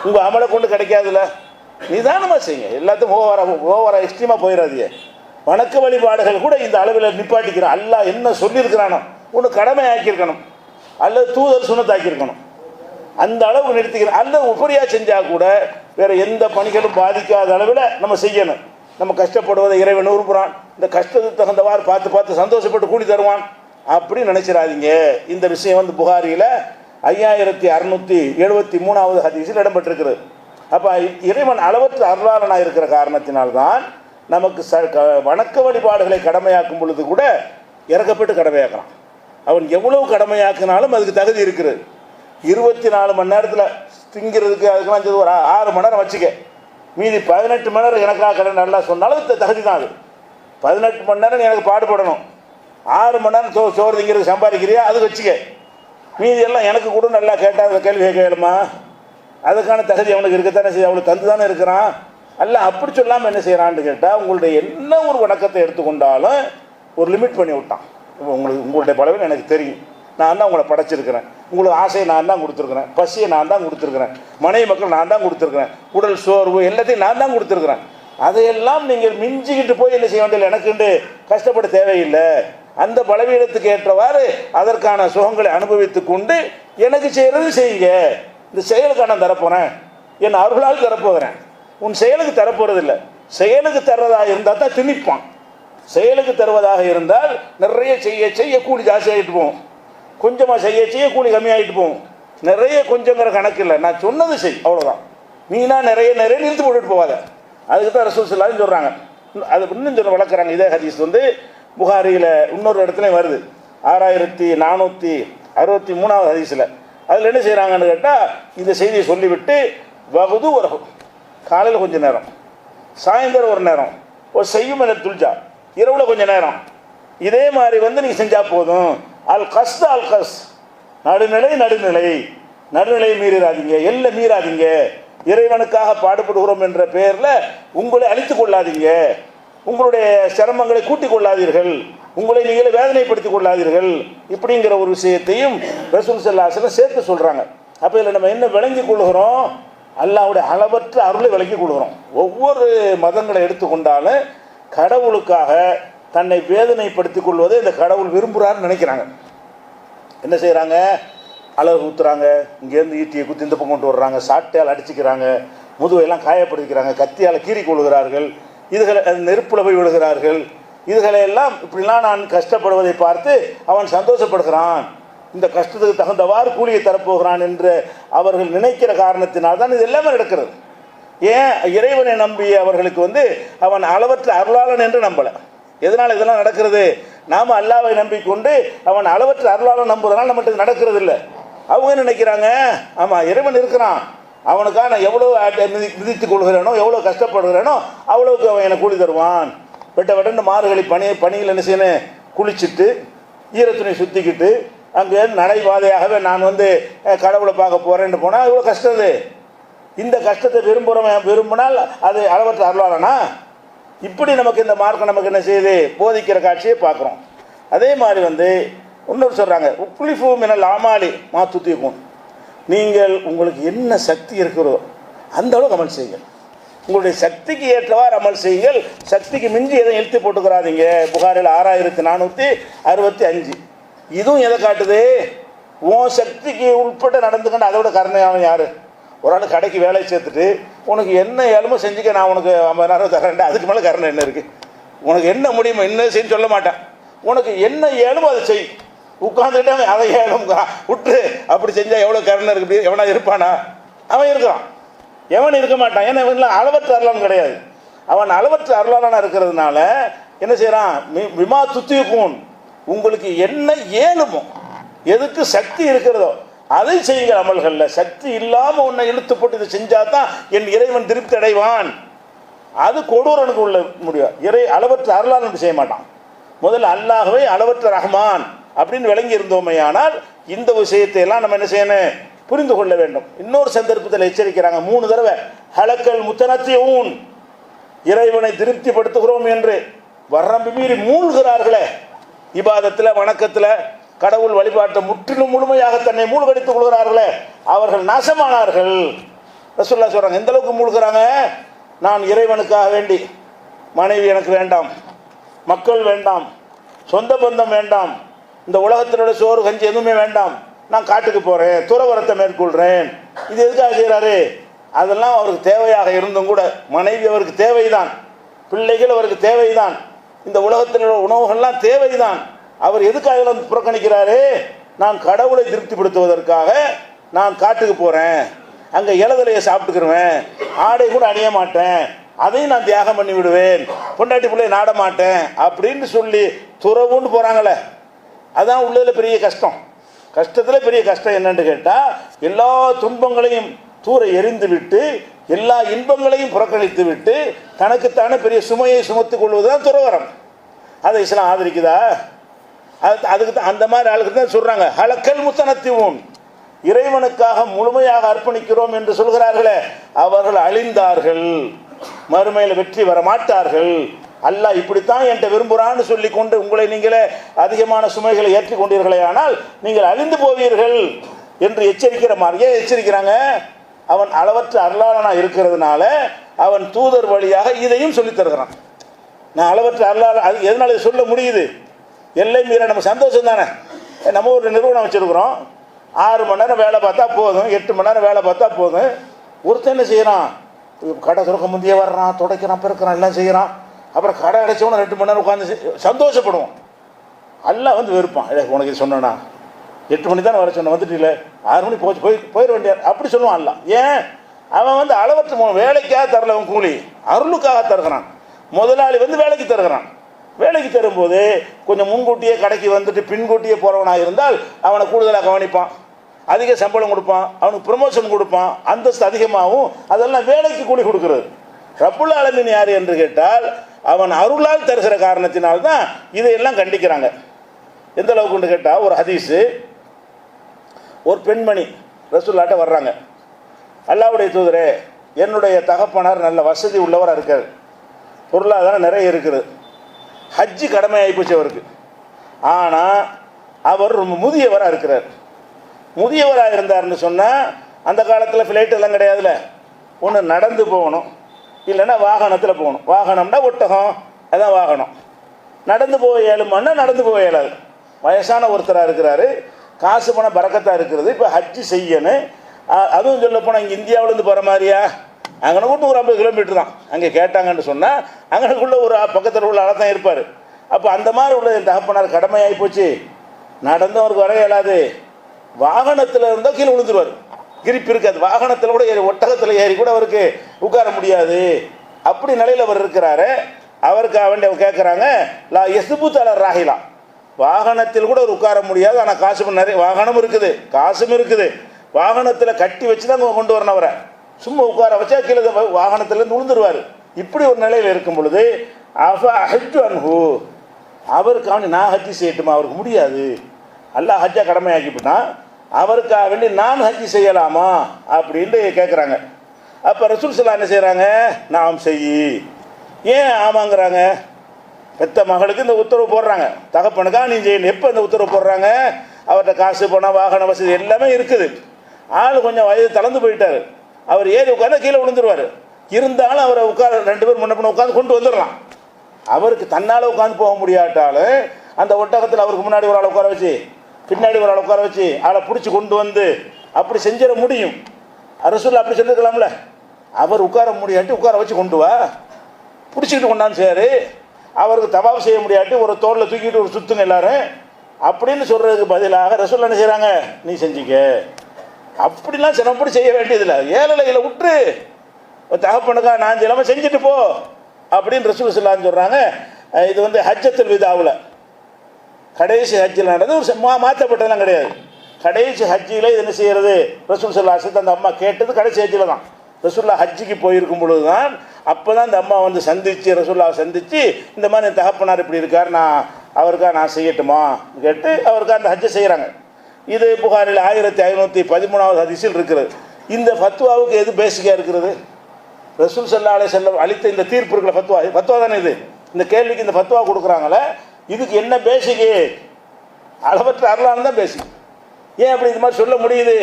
உங்கள் அமலை கொண்டு கிடைக்காதுல்ல, நிதானமாக செய்யுங்க, எல்லாத்தையும் ஓவரா எக்ஸ்ட்ரீமாக போயிடாதீங்க. வணக்க வழிபாடுகள் கூட இந்த அளவில் நிப்பாட்டிக்கிறான். அல்லாஹ் என்ன சொல்லியிருக்கிறானோ ஒன்று கடமை ஆக்கியிருக்கணும், அல்லது தூதர் சுனத்தாக்கியிருக்கணும், அந்த அளவுக்கு நிறுத்திக்கிறோம். அல்லது உபரியாக செஞ்சால் கூட வேறு எந்த பணிகளும் பாதிக்காத அளவில் நம்ம செய்யணும். நம்ம கஷ்டப்படுவதை இறைவன் விரும்புகிறான், இந்த கஷ்டத்துக்கு தகுந்தவாறு பார்த்து பார்த்து சந்தோஷப்பட்டு கூலி தருவான் அப்படி நினைச்சிடாதீங்க. இந்த விஷயம் வந்து புகாரியில் 5673வது ஹதீஸில் இடம்பெற்றிருக்கிறது. அப்போ இறைவன் அளவற்ற அருளாளனாக இருக்கிற காரணத்தினால்தான் நமக்கு வணக்க வழிபாடுகளை கடமையாக்கும் பொழுது கூட இறக்கப்பட்டு கடமையாக்குறான். அவன் எவ்வளவு கடமையாக்கினாலும் அதுக்கு தகுதி இருக்குது. 24 மணி நேரத்தில் திங்கிறதுக்கு அதுக்கெல்லாம் ஒரு 6 மணி நேரம் வச்சுக்க, மீதி 18 மணி நேரம் எனக்காக கடமை நல்லா சொன்னாலும் தகுதி தான். அது 18 மணி நேரம் எனக்கு பாடுபடணும், 6 மணி நேரம் சோறு திங்கிறதுக்கு சம்பாதிக்கிறியா அது வச்சுக்க, மீதி எல்லாம் எனக்கு கூட நல்லா கேட்டால் கேள்வி கேட்கலுமா, அதுக்கான தகுதி அவனுக்கு இருக்கத்தானே செய்ய, அவளுக்கு தந்து தானே இருக்கிறான். அல்ல அப்படி சொல்லாமல் என்ன செய்கிறான்னு கேட்டால், உங்களுடைய என்ன ஒரு வணக்கத்தை எடுத்துக்கொண்டாலும் ஒரு லிமிட் பண்ணி விட்டான். உங்களுடைய பலவீனம் எனக்கு தெரியும், நான் தான் உங்களை படைச்சிருக்கிறேன், உங்களுக்கு ஆசையை நான் தான் கொடுத்துருக்குறேன், பசியை நான் தான் கொடுத்துருக்குறேன், மனைவி மக்கள் நான் தான் கொடுத்துருக்குறேன், உடல் சோர்வு எல்லாத்தையும் நான் தான் கொடுத்துருக்குறேன். அதையெல்லாம் நீங்கள் மிஞ்சிக்கிட்டு போய் என்ன செய்ய வேண்டிய, எனக்குண்டு கஷ்டப்பட தேவையில்லை. அந்த பலவீனத்துக்கு ஏற்றவாறு அதற்கான சுகங்களை அனுபவித்து கொண்டு எனக்கு செய்கிறது செய்யுங்க. இந்த செயலுக்கு நான் தரப்போகிறேன், என் அருளால் தரப்போகிறேன், உன் செயலுக்கு தரப்போறதில்லை. செயலுக்கு தர்றதாக இருந்தால் தான் திணிப்பான். செயலுக்கு தருவதாக இருந்தால் நிறைய செய்ய செய்ய கூலி ஜாஸ்தி ஆகிட்டு போகும், கொஞ்சமாக செய்ய செய்ய கூலி கம்மியாகிட்டு போகும். நிறைய கொஞ்சங்கிற கணக்கு இல்லை, நான் சொன்னது செய், அவ்வளோதான். நீனா நிறைய நிறைய நிறுத்தி போட்டுட்டு போவாத. அதுக்கு தான் ரசூல் ஸல்லல்லாஹு அலைஹி வஸல்லம் சொல்கிறாங்க. அது இன்னும் சொல்ல வளர்க்குறாங்க. இதே ஹதீஸ் வந்து புகாரியில் இன்னொரு இடத்துலையும் வருது, 6463வது ஹதீஸில். அதில் என்ன செய்கிறாங்கன்னு கேட்டால், இந்த செய்தியை சொல்லிவிட்டு வகுது ஒரு காலையில் கொஞ்சம் நேரம், சாயந்தரம் ஒரு நேரம், ஒரு செய்யும் என துல்ஜா இரவில் கொஞ்சம் நேரம், இதே மாதிரி வந்து நீங்கள் செஞ்சால் போதும். அல் கஸ் அல் கஸ், நடுநிலை நடுநிலை, நடுநிலையை மீறாதீங்க, எல்லாம் மீறாதீங்க. இறைவனுக்காக பாடுபடுகிறோம் என்ற பெயரில் உங்களை அழித்து கொள்ளாதீங்க, உங்களுடைய சிரமங்களை கூட்டிக் கொள்ளாதீர்கள், உங்களை நீங்களே வேதனைப்படுத்திக் கொள்ளாதீர்கள். இப்படிங்கிற ஒரு விஷயத்தையும் ரசூல் ஸல்லல்லாஹு அலைஹி வஸல்லம் சேர்த்து சொல்கிறாங்க. அப்போ இதில் நம்ம என்ன விளங்கி கொள்கிறோம், அல்லாஹ்வுடைய அளவற்ற அருளை விளங்கி கொள்கிறோம். ஒவ்வொரு மதங்களை எடுத்துக்கொண்டாலும் கடவுளுக்காக தன்னை வேதனைப்படுத்திக் கொள்வதை இந்த கடவுள் விரும்புகிறான்னு நினைக்கிறாங்க. என்ன செய்கிறாங்க, அழகு ஊற்றுறாங்க, இங்கேருந்து ஈட்டியை குத்தி இந்த பக்கம் கொண்டு வர்றாங்க, சாட்டையால் அடிச்சுக்கிறாங்க, முதுவையெல்லாம் காயப்படுத்திக்கிறாங்க, கத்தியால் கீறி கொள்கிறார்கள், இதுகளை நெருப்பில் போய் விடுகிறார்கள். இதுகளையெல்லாம் இப்படிலாம் நான் கஷ்டப்படுவதை பார்த்து அவன் சந்தோஷப்படுகிறான், இந்த கஷ்டத்துக்கு தகுந்தவாறு கூலியை தரப்போகிறான் என்று அவர்கள் நினைக்கிற காரணத்தினால்தான் இது எல்லாமே நடக்கிறது. ஏன் இறைவனை நம்பிய அவர்களுக்கு வந்து அவன் அளவற்ற அருளாளன் என்று நம்பலை. எதனால் இதெல்லாம் நடக்கிறது, நாம் அல்லாவை நம்பிக்கொண்டு அவன் அளவற்ற அருளாளன் நம்புறதுனால நம்மகிட்ட நடக்கிறது இல்லை. அவங்க நினைக்கிறாங்க, ஆமாம் இறைவன் இருக்கிறான், அவனுக்காக நான் எவ்வளோ மிதித்து கொள்கிறேனோ, எவ்வளோ கஷ்டப்படுகிறேனோ அவ்வளோக்கு அவன் என்னை கூலி தருவான். வெட்ட வெட்டன்னு மாறுகளை பணியில் என்ன செய்யணும், குளிச்சுட்டு ஈரத்துணை சுற்றிக்கிட்டு அங்கே நடைபாதையாகவே நான் வந்து கடவுளை பார்க்க போகிறேன்னு போனால் இவ்வளோ கஷ்டம். இந்த கஷ்டத்தை விரும்பினால் அது அளவற்ற அருளாளனா? இப்படி நமக்கு இந்த மார்க்கம் நமக்கு என்ன செய்யுது, போதிக்கிற காட்சியை பார்க்குறோம். அதே மாதிரி வந்து இன்னொரு சொல்கிறாங்க உக்லிஃபு மினல் ஆமாலி மா துத்திக்கும், நீங்கள் உங்களுக்கு என்ன சக்தி இருக்கிறதோ அந்த அளவுக்கு அமல் செய்யுங்கள். உங்களுடைய சக்திக்கு ஏற்றவாறு அமல் செய்யுங்கள். சக்திக்கு மிஞ்சி எதை எழுத்து போட்டுக்கிறாதீங்க. புகாரில் 6465. இதுவும் எதை காட்டுது? உன் சக்திக்கு உட்பட்டு நடந்துக்கணும். அதோட கருணையானவன் யார்? ஒரு ஆள் கடைக்கு வேலையை சேர்த்துட்டு உனக்கு என்ன ஏழுமோ செஞ்சுக்க, நான் உனக்கு 50,000 தரேன், அதுக்கு மேலே கருணை என்ன இருக்குது? உனக்கு என்ன முடியுமோ என்ன செய்யன்னு சொல்ல மாட்டேன். உனக்கு என்ன ஏழுமோ அதை செய். உட்காந்துக்கிட்டே அதை ஏழும் விட்டு அப்படி செஞ்சால் எவ்வளோ கருணை இருக்கு? எவனா இருப்பானா? அவன் இருக்கிறான். எவன் இருக்க மாட்டான். ஏன்னா இவன் அளவற்ற அருளான் கிடையாது. அவன் அளவற்ற அருளாளனாக இருக்கிறதுனால என்ன செய்கிறான்? விமா துத்திக்கும், உங்களுக்கு என்ன ஏழுமோ, எதுக்கு சக்தி இருக்கிறதோ அதை செய்யுங்கள் அமல்களில். சக்தி இல்லாமல் உன்னை இழுத்து போட்டு இதை செஞ்சால் தான் என் இறைவன் திருப்தி அடைவான். அது கொடூரனுக்கு உள்ள முடியும். அளவற்ற அருளாளன் செய்ய மாட்டான். முதல்ல அல்லாஹ்வை அளவற்ற ரஹ்மான் அப்படின்னு விளங்கி இருந்தோமே. ஆனால் இந்த விஷயத்தை எல்லாம் நம்ம என்ன செய்யணும்? புரிந்து கொள்ள வேண்டும். இன்னொரு சந்தர்ப்பத்தில் எச்சரிக்கிறாங்க 3 தடவை, ஹலக்கல் முத்தனத்தியூன், இறைவனை திருப்திப்படுத்துகிறோம் என்று வரம்பு மீறி மூழ்கிறார்களே இபாதத்தில், வணக்கத்தில், கடவுள் வழிபாட்டை முற்றிலும் முழுமையாக தன்னை மூழ்கடித்துக் கொள்கிறார்களே, அவர்கள் நாசமானார்கள். ரசூலுல்லாஹ் சொல்கிறாங்க. எந்த அளவுக்கு மூழ்கிறாங்க? நான் இறைவனுக்காக வேண்டி மனைவி எனக்கு வேண்டாம், மக்கள் வேண்டாம், சொந்த பந்தம் வேண்டாம், இந்த உலகத்தினுடைய சோறு கஞ்சி எதுவுமே வேண்டாம், நான் காட்டுக்கு போகிறேன், துறவரத்தை மேற்கொள்கிறேன். இது எதுக்காக செய்கிறாரு? அதெல்லாம் அவருக்கு தேவையாக இருந்தும் கூட, மனைவி அவருக்கு தேவைதான், பிள்ளைகள் அவருக்கு தேவைதான், இந்த உலகத்தினுடைய உணவுகள்லாம் தேவைதான். அவர் எதுக்காக வந்து புறக்கணிக்கிறாரு? நான் கடவுளை திருப்திப்படுத்துவதற்காக நான் காட்டுக்கு போகிறேன், அங்கே இலதலையை சாப்பிட்டுக்கிருவேன், ஆடை கூட அணிய மாட்டேன், அதையும் நான் தியாகம் பண்ணி விடுவேன், பொண்டாட்டி பிள்ளையை நாட மாட்டேன் அப்படின்னு சொல்லி துறவுன்னு போகிறாங்களே, அதான் உள்ளதில் பெரிய கஷ்டம். கஷ்டத்தில் பெரிய கஷ்டம் என்னன்னு கேட்டால், எல்லா துன்பங்களையும் தூர எறிந்து விட்டு எல்லா இன்பங்களையும் புறக்கணித்து விட்டு தனக்குத்தானே பெரிய சுமையை சுமத்து கொள்வது தான் துறவரம். அதை இஸ்லாம் ஆதரிக்குதா? அதுக்கு தான் அந்த மாதிரி ஆளுக்கு தான் சொல்கிறாங்க ஹலக்கல் முத்தனத்தியூன், இறைவனுக்காக முழுமையாக அர்ப்பணிக்கிறோம் என்று சொல்கிறார்களே, அவர்கள் அழிந்தார்கள், மறுமையில் வெற்றி வர மாட்டார்கள். அல்லாஹ் இப்படித்தான் என்கிட்ட விரும்புகிறான்னு சொல்லி கொண்டு உங்களை நீங்களே அதிகமான சுமைகளை ஏற்றி கொண்டீர்களே, ஆனால் நீங்கள் அழிந்து போவீர்கள் என்று எச்சரிக்கிற மாதிரியே எச்சரிக்கிறாங்க. அவன் அளவற்ற அருளாளனாக இருக்கிறதுனால அவன் தூதர் வழியாக இதையும் சொல்லித் தருகிறான். நான் அளவற்ற அருளாளன், அது எதனால சொல்ல முடியுது? எல்லை மீற நம்ம சந்தோஷம் தானே. நம்ம ஒரு நிறுவனம் வச்சுருக்குறோம், 6 மணி நேரம் வேலை பார்த்தா போதும், 8 மணி நேரம் வேலை பார்த்தா போதும். ஒருத்தன் என்ன செய்கிறான்? கடை துறக்க முந்தைய வர்றான், துடைக்கிறான், பெருக்கிறான், எல்லாம் செய்கிறான். அப்புறம் கடை அடைச்சவன 2 மணி நேரம் உட்காந்து சந்தோஷப்படுவோம். எல்லாம் வந்து வெறுப்பான். உனக்கு இது சொன்னா 8 மணி தானே வர சொன்ன, வந்துட்டு இல்லை 6 மணி போயிட வேண்டியார் அப்படி சொல்லுவான். அல்ல ஏன்? அவன் வந்து அளவற்ற வேலைக்காக தரல, அவன் கூலி அருளுக்காக தருகிறான். முதலாளி வந்து வேலைக்கு தருகிறான். வேலைக்கு தரும்போது கொஞ்சம் முன்கூட்டியே கடைக்கு வந்துட்டு பின்கூட்டியே போகிறவனாக இருந்தால் அவனை கூடுதலாக கவனிப்பான், அதிக சம்பளம் கொடுப்பான், அவனுக்கு ப்ரமோஷன் கொடுப்பான், அந்தஸ்து அதிகமாகவும். அதெல்லாம் வேலைக்கு கூலி கொடுக்கிறது. ரப்புல் ஆலமீன் யார் என்று கேட்டால் அவன் அருளால் தருகிற காரணத்தினால்தான் இதையெல்லாம் கண்டிக்கிறாங்க. எந்த அளவுக்கு கேட்டால், ஒரு ஹதீஸு, ஒரு பெண்மணி ரசூலுல்லாஹ்ட்ட வர்றாங்க. அல்லாஹ்வுடைய தூதரே, என்னுடைய தகப்பனார் நல்ல வசதி உள்ளவராக இருக்கார், பொருளாதாரம் நிறைய இருக்குது, ஹஜ்ஜு கடமை ஆகிப்போச்சு அவருக்கு. ஆனால் அவர் ரொம்ப முதியவராக இருக்கிறார். முதியவராக இருந்தார்னு சொன்னால் அந்த காலத்தில் ஃப்ளைட் எல்லாம் கிடையாதுல்ல, ஒன்று நடந்து போகணும், இல்லைன்னா வாகனத்தில் போகணும். வாகனம்னா ஒட்டகம், அதான் வாகனம். நடந்து போக இயலுமான்னா நடந்து போக இயலாது. வயசான ஒருத்தராக இருக்கிறாரு, காசு பணம் பறக்கத்தான் இருக்கிறது. இப்போ ஹஜ்ஜு செய்யணும். அதுவும் சொல்ல போனால் இங்கே இந்தியாவிலேருந்து போகிற மாதிரியா? அங்கனக்குள்ள ஒரு 50 கிலோமீட்டர் தான். அங்கே கேட்டாங்கன்னு சொன்னால் அங்கனக்குள்ள ஒரு பக்கத்தில் உள்ள ஆளை தான் இருப்பார். அப்போ அந்த மாதிரி உள்ள என் தகப்பனார் கடமையாகி போச்சு, நடந்து அவருக்கு வர இயலாது. வாகனத்தில் இருந்தால் கீழே விழுந்துருவார், கிரிப்பு இருக்காது. வாகனத்தில் கூட ஏறி, ஒட்டகத்தில் ஏறி கூட அவருக்கு உட்கார முடியாது. அப்படி நிலையில் அவர் இருக்கிறாரு. அவருக்கு வேண்டிய கேட்குறாங்க, லா எசுபுத்தல ராகிலா, வாகனத்தில் கூட அவர் உட்கார முடியாது. ஆனால் காசு நிறைய வாகனம் இருக்குது, காசும் இருக்குது. வாகனத்தில் கட்டி வச்சு தான் கொண்டு வரணும். அவரை சும்மா உட்கார வச்சா கீழே வாகனத்திலேருந்து விழுந்துருவார். இப்படி ஒரு நிலையில் இருக்கும் பொழுது ஹஜ்ஜு அன்ஹு, அவருக்கு அவனு நான் ஹஜ்ஜி செய்யட்டுமா? அவருக்கு முடியாது. அல்லாஹ் ஹஜ்ஜா கடமையாக்கிவிட்டான், அவருக்காக வேண்டி நான் ஹஜ்ஜி செய்யலாமா அப்படின்ட்டு கேட்குறாங்க. அப்போ ரசூல் ஸல்லல்லாஹு என்ன செய்கிறாங்க? நாம் செய். ஏன் ஆமாங்கிறாங்க? பெத்த மகளுக்கு இந்த உத்தரவு போடுறாங்க, தகப்பனுக்கா நீ செய்யணும். எப்போ இந்த உத்தரவு போடுறாங்க? அவர்கிட்ட காசு பணம் வாகன வசதி எல்லாமே இருக்குது. ஆள் கொஞ்சம் வயது தளர்ந்து போயிட்டார். அவர் ஏறி உட்காந்து கீழே விழுந்துருவார். இருந்தாலும் அவரை உட்கார 2 பேர் முன்ன உட்காந்து கொண்டு வந்துடலாம். அவருக்கு தன்னால் உட்காந்து போக முடியாட்டாலும் அந்த ஒட்டகத்தில் அவருக்கு முன்னாடி ஒரு ஆளை உட்கார வச்சு, பின்னாடி ஒரு ஆளை உட்கார வச்சு ஆளை பிடிச்சி கொண்டு வந்து அப்படி செஞ்சிட முடியும். ரசூல் அப்படி சொல்லிருக்கலாம்ல. அவர் உட்கார முடியாட்டி உட்கார வச்சு கொண்டு வா, பிடிச்சிக்கிட்டு கொண்டாந்து சேரு. அவருக்கு தவாப் செய்ய முடியாட்டி ஒரு தோளில் தூக்கிட்டு ஒரு சுத்துங்க எல்லாரும் அப்படின்னு சொல்கிறதுக்கு பதிலாக ரசூல் என்ன செய்கிறாங்க? நீ செஞ்சிக்க. அப்படிலாம் சிரமப்படி செய்ய வேண்டியதில்லை. ஏழைகளை விட்டுரு, தகப்பனுக்கா நான் இல்லாமல் செஞ்சுட்டு போ அப்படின்னு ரசூல் சொல்லான்னு சொல்கிறாங்க. இது வந்து ஹஜ்ஜத்துல் விதாவில் கடைசி ஹஜ்ஜில் நடந்து ஒரு மாற்றப்பட்டதெல்லாம் கிடையாது. கடைசி ஹஜ்ஜில் இது என்ன செய்கிறது? ரசூல் சொல்லாசத்து அந்த அம்மா கேட்டது கடைசி ஹஜ்ஜில் தான். ரசூல்லா ஹஜ்ஜிக்கு போயிருக்கும் பொழுது தான் அப்போ தான் இந்த அம்மா வந்து சந்தித்து ரசூல்லாவை சந்தித்து இந்த மாதிரி என் தகப்பனார் இப்படி இருக்கார், நான் அவருக்காக நான் செய்யட்டுமா கேட்டு அவருக்காக அந்த ஹஜ்ஜை செய்கிறாங்க. இது புகாரில் 1513வது ஹதீஸில் இருக்கிறது. இந்த ஃபத்வாவுக்கு எது பேசிக்காக இருக்கிறது? ரசூல் ஸல்லல்லாஹு அலைஹி வஸல்லம் அளித்த இந்த தீர்ப்பு இருக்கிற ஃபத்வா தானே இது. இந்த கேள்விக்கு இந்த ஃபத்வா கொடுக்குறாங்களே, இதுக்கு என்ன பேசிக்கு? அளவற்ற அருளானது தான் பேசிக். ஏன் அப்படி இது மாதிரி சொல்ல முடியுது?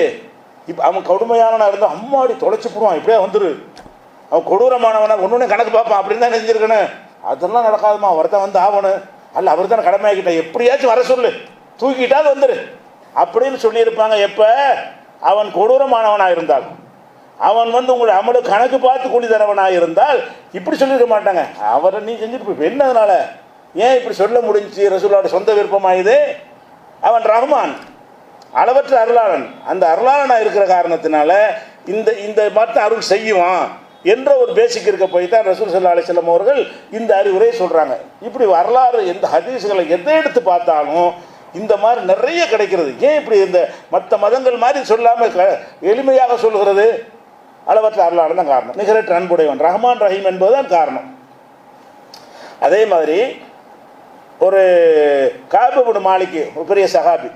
இப்போ அவன் கொடுமையானவனாக இருந்தால் அம்மாடி தொலைச்சி போடுவான், இப்படியே வந்துரு. அவன் கொடூரமானவனா ஒன்று கணக்கு பார்ப்பான் அப்படின்னு தான் செஞ்சுருக்கணும். அதெல்லாம் நடக்காதுமா, அவர் தான் வந்து ஆகணும். அல்ல அவர் தானே கடமையாக்கிட்ட, எப்படியாச்சும் வர சொல்லு, தூக்கிட்டாது வந்துரு அப்படின்னு சொல்லியிருப்பாங்க. எப்போ அவன் கொடூரமானவனாக இருந்தால், அவன் வந்து உங்களை அமலு கணக்கு பார்த்து கூலி தரவனாக இருந்தால் இப்படி சொல்லியிருக்க மாட்டாங்க. அவரை நீ செஞ்சுட்டு போய் என்னதுனால ஏன் இப்படி சொல்ல முடிஞ்சு? ரசூலோட சொந்த விருப்பமாயுது. அவன் ரஹ்மான், அளவற்ற அருளாளன். அந்த அருளாளனாக இருக்கிற காரணத்தினால இந்த இந்த மற்ற அருள் செய்வான் என்ற ஒரு பேசிக் இருக்க போய் தான் ரசூல் ஸல்லல்லாஹு அலைஹி வஸல்லம் அவர்கள் இந்த அறிவுரையை சொல்கிறாங்க. இப்படி வரலாறு எந்த ஹதீஸ்களை எதை எடுத்து பார்த்தாலும் இந்த மாதிரி நிறைய கிடைக்கிறது. ஏன் இப்படி இந்த மற்ற மதங்கள் மாதிரி சொல்லாமல் எளிமையாக சொல்கிறது? அளவற்ற அருளாளன் தான் காரணம். நிகரற்ற அன்புடையவன் ரஹ்மான் ரஹீம் என்பதுதான் காரணம். அதே மாதிரி ஒரு காப் இப்னு மாலிக், ஒரு பெரிய சஹாபி,